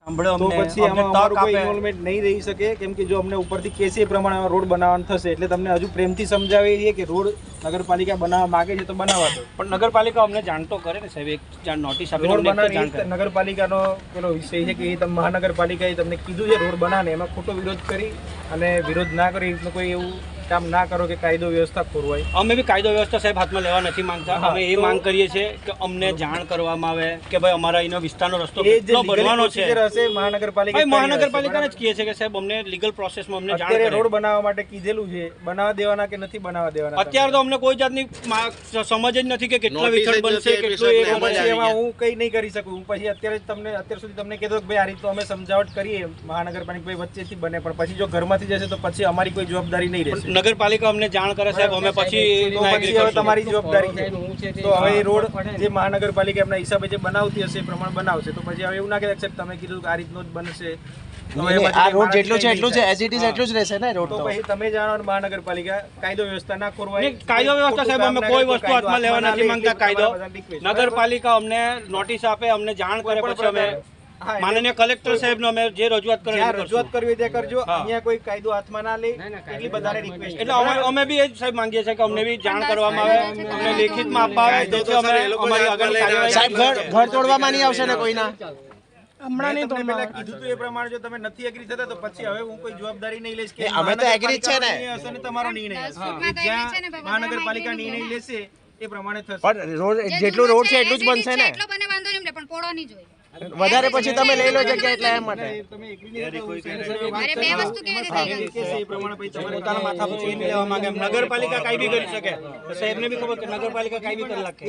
તો પછી આમાં અમારું કોઈ ઇન્વોલ્વમેન્ટ નહીં રહી શકે, કેમ કે જો અમને ઉપરથી કેસે એ પ્રમાણે રોડ બનાવવાનું થશે એટલે તમને હજુ પ્રેમથી સમજાવીએ છીએ કે રોડ નગરપાલિકા બનાવવા માગે છે તો બનાવવા દો, પણ નગરપાલિકા અમને જાણ તો કરે ને સાહેબ, એક જાણ નોટિસ આપી રોડ બનાવી નગરપાલિકાનો પેલો વિષય છે કે એ મહાનગરપાલિકાએ તમને કીધું છે રોડ બનાવે, એમાં ખોટો વિરોધ કરી અને વિરોધ ના કરી કોઈ એવું કામ ના કરો કે કાયદો વ્યવસ્થા ખોરવાય. અમે બી કાયદો વ્યવસ્થા સાહેબ હાથમાં લેવા નથી માંગતા. અમે એ માંગ કરીએ છીએ કે અમને જાણ કરવામાં આવે કે ભાઈ અમારા અહીંનો વિસ્તારનો રસ્તો કેટલો બનવાનો છે. મહાનગરપાલિકાને જ કહે છે કે સાહેબ અમને લીગલ પ્રોસેસમાં અમને જાણ કરે. રોડ બનાવવા માટે કીધેલું છે, બનાવવા દેવાના કે નથી બનાવવા દેવાના અત્યારે તો અમને કોઈ જાતની સમજ જ નથી કે કેટલા વિખર બનશે, એમાં હું કઈ નહીં કરી શકું. હું પછી અત્યાર સુધી તમને કહેતો કે ભાઈ આ રીતે તો અમે સમજાવટ કરીએ મહાનગરપાલિકા વચ્ચેથી બને, પણ પછી જો ઘરમાંથી જશે તો પછી અમારી કોઈ જવાબદારી નહીં રહેશે. નગરપાલિકા અમને જાણ કરે સાહેબ, અમે પછી તમારી જવાબદારી છે. તો હવે રોડ જે મહાનગરપાલિકા એમના હિસાબે જે બનાવતી હશે એ પ્રમાણે બનાવશે. તો પછી હવે એવું ના કે તમે કીધું કે આ રીતનું જ બનશે, આ રોડ જેટલું છે એટલું જ એઝ ઇટ ઇઝ એટલું જ રહેશે ને રોડ. તો પછી તમે જાણો મહાનગરપાલિકા કાયદો વ્યવસ્થા ના ખોરવાય. કાયદો વ્યવસ્થા સાહેબ અમે કોઈ વસ્તુ હાથમાં લેવા નથી માંગતા. કાયદો નગરપાલિકા અમને નોટિસ આપે, અમને જાણ કરે, પછી અમે માનનીય કલેક્ટર સાહેબનો અમે જે રજૂઆત કરવી તે કરજો. અહીંયા કોઈ કાયદો હાથમાં ના લે એટલી બધાને રિક્વેસ્ટ. એટલે અમે બી એ જ સાહેબ માંગીએ છીએ કે અમને બી જાણ કરવામાં આવે, અમને લેખિતમાં આપવા આવે, જેથી અમે અમારી આગળની કાર્યવાહી. સાહેબ ઘર તોડવામાં નહીં આવશે ને કોઈના? હમણાં નહીં તમને પહેલા કીધું હતું એ પ્રમાણે જો તમે નથી એગ્રી થતા તો પછી હવે હું કોઈ જવાબદારી નહીં લઈશ કે અમે તો એગ્રી છે ને, હશે ને તમારો નિર્ણય હશે. જ્યાં મહાનગરપાલિકા નિર્ણય લેશે એ પ્રમાણે થશે. પણ રોડ જેટલું રોડ છે એટલું જ બનશે ને, એટલો બને વાંધો નહીં, પણ પોળો નહીં જોઈએ. વધારે પછી તમે લઈ લો જગ્યા એટલે એમ માટે તમે એગ્રી નહીં થતા અરે બે વસ્તુ કેવી રીતે થઈ ગઈ? એ પ્રમાણે પછી તમારે પોતાના માથા પર ચીન લેવા માંગે. નગરપાલિકા કાંઈ બી કરી શકે, સાહેબને બી ખબર કે નગરપાલિકા કાંઈ બી કરી નાખે.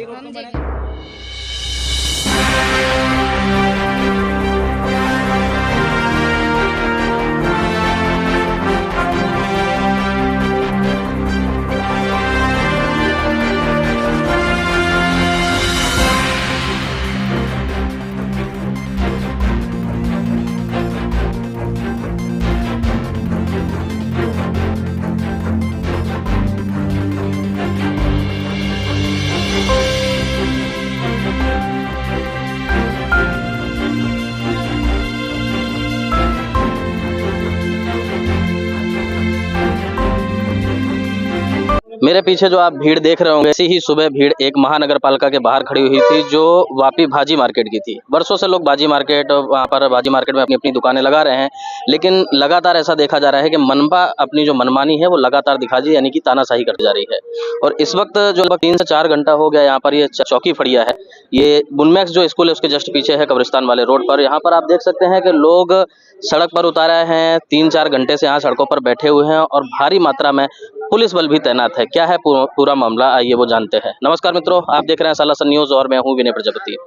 मेरे पीछे जो आप भीड़ देख रहे होंगे, ऐसी ही सुबह भीड़ एक महानगर पालिका के बाहर खड़ी हुई थी जो वापी भाजी मार्केट की थी। वर्षों से लोग भाजी मार्केट, वहाँ पर भाजी मार्केट में अपनी अपनी दुकानें लगा रहे हैं, लेकिन लगातार ऐसा देखा जा रहा है कि मनपा अपनी जो मनमानी है वो लगातार दिखा रही है, यानी कि तानाशाही करती जा रही है। और इस वक्त जो लगभग 3 से 4 घंटा हो गया यहाँ पर ये चौकी फड़िया है, ये बुनमैक्स जो स्कूल है उसके जस्ट पीछे है, कब्रिस्तान वाले रोड पर। यहाँ पर आप देख सकते हैं कि लोग सड़क पर उतारे हैं, 3-4 घंटे से यहाँ सड़कों पर बैठे हुए हैं और भारी मात्रा में पुलिस बल भी तैनात है। क्या है पूरा मामला, आइए वो जानते हैं। नमस्कार मित्रों, आप देख रहे हैं सालासर न्यूज और मैं हूं विनय प्रजापति।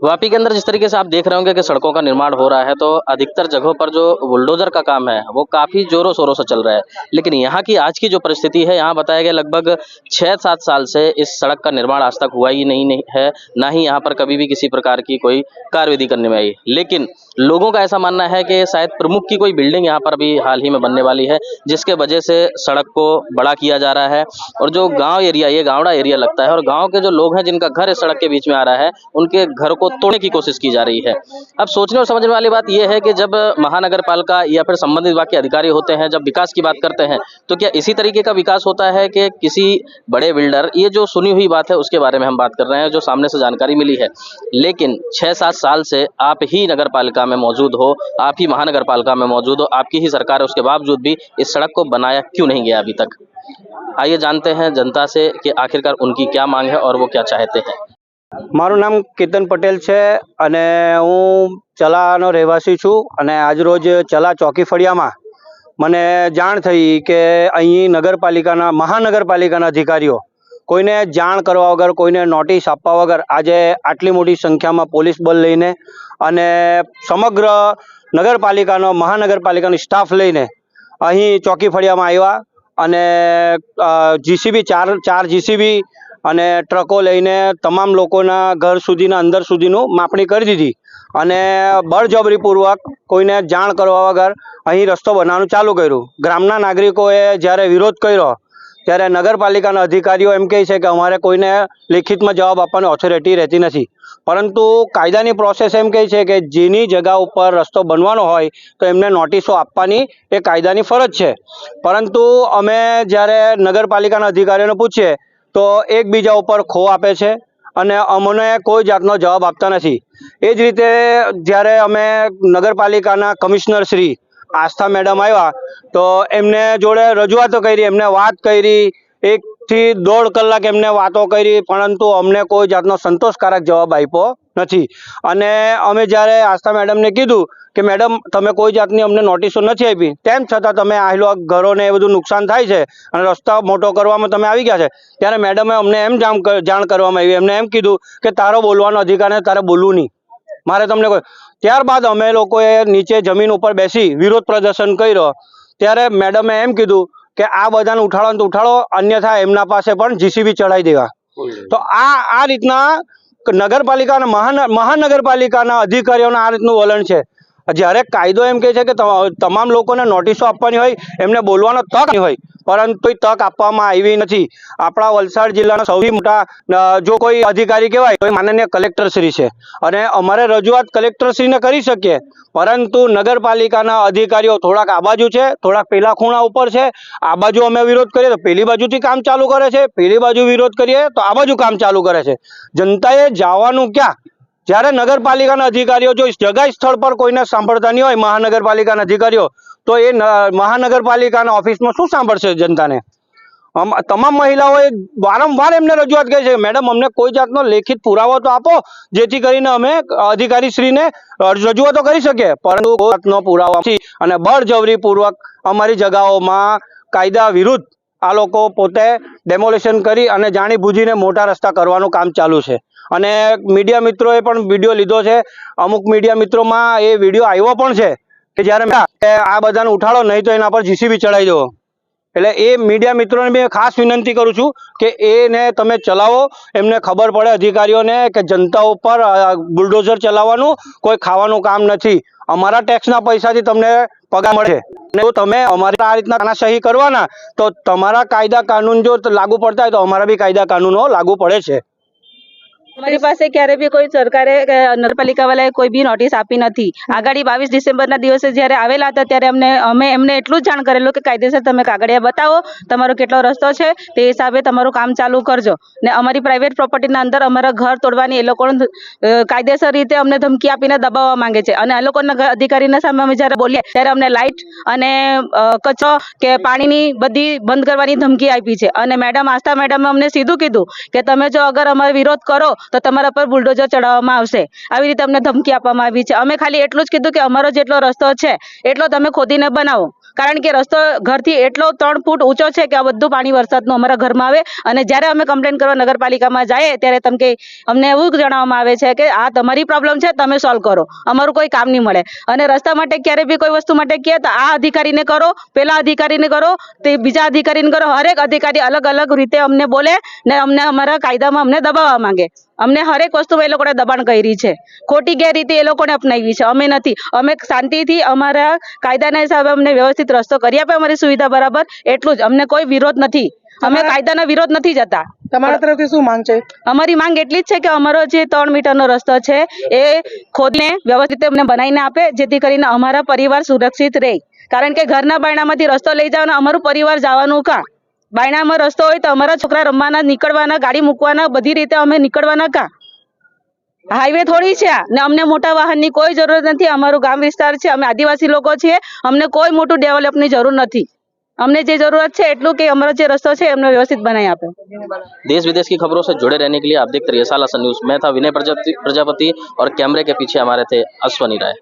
वापी के अंदर जिस तरीके से आप देख रहे होंगे कि सड़कों का निर्माण हो रहा है, तो अधिकतर जगहों पर जो बुलडोजर का काम है वो काफी जोरों शोरों से चल रहा है। लेकिन यहाँ की आज की जो परिस्थिति है, यहाँ बताया गया लगभग 6-7 साल से इस सड़क का निर्माण आज तक हुआ ही नहीं है, ना ही यहाँ पर कभी भी किसी प्रकार की कोई कार्यविधि करने में आई। लेकिन लोगों का ऐसा मानना है कि शायद प्रमुख की कोई बिल्डिंग यहाँ पर अभी हाल ही में बनने वाली है, जिसके वजह से सड़क को बड़ा किया जा रहा है। और जो गाँव एरिया, ये गावड़ा एरिया लगता है, और गाँव के जो लोग हैं जिनका घर इस सड़क के बीच में आ रहा है, उनके घर को तोड़ने की कोशिश की जा रही है। अब सोचने और समझने वाली बात यह है कि जब महानगर पालिका या फिर संबंधित विभाग के अधिकारी होते हैं, जब विकास की बात करते हैं, तो क्या इसी तरीके का विकास होता है कि किसी बड़े बिल्डर, ये जो सुनी हुई बात है उसके बारे में हम बात कर रहे हैं, जो सामने से जानकारी मिली है। लेकिन 6-7 साल से आप ही नगर पालिका में मौजूद हो, आप ही महानगर पालिका में मौजूद हो, आपकी ही सरकार है, उसके बावजूद भी इस सड़क को बनाया क्यों नहीं गया अभी तक? आइए जानते हैं जनता से कि आखिरकार उनकी क्या मांग है और वो क्या चाहते हैं। મારું નામ કેતન પટેલ છે અને હું ચલાનો રહેવાસી છું અને આજરોજ ચલા ચોકી ફળિયામાં મને જાણ થઈ કે અહીં મહાનગરપાલિકાના અધિકારીઓ કોઈને જાણ કરવા વગર, કોઈને નોટિસ આપવા વગર આજે આટલી મોટી સંખ્યામાં પોલીસ બળ લઈને અને સમગ્ર મહાનગરપાલિકાનો સ્ટાફ લઈને અહીં ચોકી ફળિયામાં આવ્યા અને જીસીબી 4 જીસીબી અને ટ્રકો લઈને તમામ લોકોના ઘર સુધીના અંદર સુધીનું માપણી કરી દીધી અને બળજબરીપૂર્વક કોઈને જાણ કરવા વગર અહીં રસ્તો બનાવવાનું ચાલુ કર્યું. ગ્રામના નાગરિકોએ જ્યારે વિરોધ કર્યો ત્યારે નગરપાલિકાના અધિકારીઓ એમ કહે છે કે અમારે કોઈને લેખિતમાં જવાબ આપવાની ઓથોરિટી રહેતી નથી, પરંતુ કાયદાની પ્રોસેસ એમ કહે છે કે જેની જગ્યા ઉપર રસ્તો બનવાનો હોય તો એમને નોટિસો આપવાની એ કાયદાની ફરજ છે. પરંતુ અમે જ્યારે નગરપાલિકાના અધિકારીઓને પૂછીએ તો એકબીજા ઉપર ખો આપે છે અને અમને કોઈ જાતનો જવાબ આપતા નથી. એ જ રીતે જ્યારે અમે નગરપાલિકાના કમિશનર શ્રી આસ્થા મેડમ આવ્યા તો એમને જોડે રજૂઆતો કરી, એમને વાત કરી, 1 થી 1.5 કલાક એમને વાતો કરી, પરંતુ અમને કોઈ જાતનો સંતોષકારક જવાબ આપ્યો નથી. અને અમે જ્યારે આસ્થા મેડમને કીધું કે મેડમ તમે કોઈ જાતની અમને નોટિસો નથી આપી, તેમ છતાં તમે આહેલો ઘરોને એ બધું નુકસાન થાય છે અને રસ્તા મોટો કરવામાં તમે આવી ગયા છે, ત્યારે મેડમે અમને એમ જાણ કરવામાં આવી, એમને એમ કીધું કે તારો બોલવાનો અધિકાર નથી, તારે બોલવું નહીં, મારે તમને કોઈ. ત્યારબાદ અમે લોકોએ નીચે જમીન ઉપર બેસી વિરોધ પ્રદર્શન કર્યો. ત્યારે મેડમે એમ કીધું કે આ બધાને ઉઠાડો તો ઉઠાડો, અન્યથા એમના પાસે પણ જીસીબી ચડાવી દેવા. તો આ રીતના નગરપાલિકાના મહાનગરપાલિકાના અધિકારીઓના આ રીતનું વલણ છે. જ્યારે કાયદો એમ કહે છે કે તમામ લોકોને નોટિસો આપવાની હોય, એમને બોલવાનો તક નહીં હોય, પરંતુ તક આપવામાં આવી નથી. આપણા વલસાડ જિલ્લાના સૌથી મોટા જો કોઈ અધિકારી કહેવાય તો માનનીય કલેક્ટરશ્રી છે, અને અમારે રજૂઆત કલેક્ટરશ્રીને કરી શકીએ, પરંતુ નગરપાલિકાના અધિકારીઓ થોડાક આ બાજુ છે, થોડાક પેલા ખૂણા ઉપર છે. આ બાજુ અમે વિરોધ કરીએ તો પેલી બાજુથી કામ ચાલુ કરે છે, પેલી બાજુ વિરોધ કરીએ તો આ બાજુ કામ ચાલુ કરે છે. જનતાએ જવાનું ક્યાં? જ્યારે નગરપાલિકાના અધિકારીઓ જો જગ્યા સ્થળ પર કોઈને સાંભળતા નહીં હોય, મહાનગરપાલિકાના અધિકારીઓ, તો એ મહાનગરપાલિકાના ઓફિસમાં શું સાંભળશે જનતાને? તમામ મહિલાઓએ વારંવાર એમને રજૂઆત કરી છે, મેડમ અમને કોઈ જાતનો લેખિત પુરાવો તો આપો જેથી કરીને અમે અધિકારીશ્રીને રજૂઆતો કરી શકીએ, પરંતુ કોઈ જાતનો પુરાવો નથી અને બળજબરીપૂર્વક અમારી જગાઓમાં કાયદા વિરુદ્ધ આ લોકો પોતે ડેમોલેશન કરી અને જાણી બૂજીને મોટા રસ્તા કરવાનું કામ ચાલુ છે. અને મીડિયા મિત્રોએ પણ વિડીયો લીધો છે, અમુક મીડિયા મિત્રોમાં એ વિડીયો આવ્યો પણ છે કે જ્યારે આ બધાને ઉઠાડો નહીં તો એના પર જીસીબી ચડાવી દો. એટલે એ મીડિયા મિત્રોને બી ખાસ વિનંતી કરું છું કે એને તમે ચલાવો, એમને ખબર પડે અધિકારીઓને કે જનતા ઉપર બુલડોઝર ચલાવવાનું કોઈ ખાવાનું કામ નથી. અમારા ટેક્સના પૈસાથી તમને પગાર મળે છે, અને જો તમે અમારી આ રીતના તાનાશાહી કરવાના તો તમારા કાયદા કાનૂન જો લાગુ પડતા હોય તો અમારા બી કાયદા કાનૂનો લાગુ પડે છે. અમારી પાસે ક્યારે બી કોઈ સરકારે નગરપાલિકા વાળાએ કોઈ બી નોટિસ આપી નથી. આગળ 22 ડિસેમ્બરના દિવસે જ્યારે આવેલા હતા ત્યારે અમે એમને એટલું જ જાણ કરેલું કે કાયદેસર તમે કાગળિયા બતાવો, તમારો કેટલો રસ્તો છે તે હિસાબે તમારું કામ ચાલુ કરજો. ને અમારી પ્રાઇવેટ પ્રોપર્ટીના અંદર અમારા ઘર તોડવાની એ લોકો કાયદેસર રીતે અમને ધમકી આપીને દબાવવા માંગે છે, અને આ લોકોના અધિકારીના સામે અમે જ્યારે બોલીએ ત્યારે અમને લાઇટ અને કચરો કે પાણીની બધી બંધ કરવાની ધમકી આપી છે. અને મેડમ આસ્થા મેડમે અમને સીધું કીધું કે તમે જો અગર અમારો વિરોધ કરો તો તમારા પર બુલડોઝર ચડાવવામાં આવશે. આવી રીતે અમને ધમકી આપવામાં આવી છે. અમે ખાલી એટલું જ કીધું કે અમારો જેટલો રસ્તો છે એટલો તમે ખોદીને બનાવો, કારણ કે રસ્તો ઘરથી એટલો 3 ફૂટ ઊંચો છે કે આ બધું પાણી વરસાદનું અમારા ઘરમાં આવે. અને જ્યારે અમે કમ્પ્લેન કરવા નગરપાલિકામાં જઈએ ત્યારે અમને એવું જણાવવામાં આવે છે કે આ તમારી પ્રોબ્લેમ છે, તમે સોલ્વ કરો, અમારું કોઈ કામ નહીં મળે. અને રસ્તા માટે ક્યારે બી કોઈ વસ્તુ માટે કહે તો આ અધિકારીને કરો, પેલા અધિકારીને કરો, તે બીજા અધિકારીને કરો. હરેક અધિકારી અલગ અલગ રીતે અમને બોલે ને અમને અમારા કાયદામાં અમને દબાવવા માંગે. અમને હરેક વસ્તુમાં એ લોકોને દબાણ કરી છે, ખોટી ગેરરીતિ એ લોકોને અપનાવી છે. અમે નથી, અમે શાંતિથી અમારા કાયદાના હિસાબે અમને વ્યવસ્થિત રસ્તો કરી આપે અમારી સુવિધા બરાબર, એટલું જ. અમને કોઈ વિરોધ નથી, અમે કાયદાના વિરોધ નથી જતા. તમારા તરફથી શું માંગ છે? અમારી માંગ એટલી જ છે કે અમારો જે 3 મીટરનો રસ્તો છે એ ખોદીને વ્યવસ્થિત અમને બનાવીને આપે, જેથી કરીને અમારા પરિવાર સુરક્ષિત રહે. કારણ કે ઘરના બાયણામાંથી રસ્તો લઈ જવાનો, અમારું પરિવાર જવાનું કાં? બાયણામાં રસ્તો હોય તો અમારા છોકરા રમવાના, નીકળવાના, ગાડી મૂકવાના, બધી રીતે અમે નીકળવાના કાં? હાઈવે થોડી છે આ, ને અમને મોટા વાહનની કોઈ જરૂરત નથી. અમારું ગામ વિસ્તાર છે, અમે આદિવાસી લોકો છીએ, અમને કોઈ મોટું ડેવલપની જરૂર નથી. અમને જે જરૂરત છે એટલું કે અમારો જે રસ્તો છે એમને વ્યવસ્થિત બનાવી આપે. देश विदेश की खबरों से जुड़े रहने के लिए आप देखते रहिए सालासन न्यूज. मैं था विनय प्रजापति और कैमरे के पीछे हमारे थे अश्वनी राय.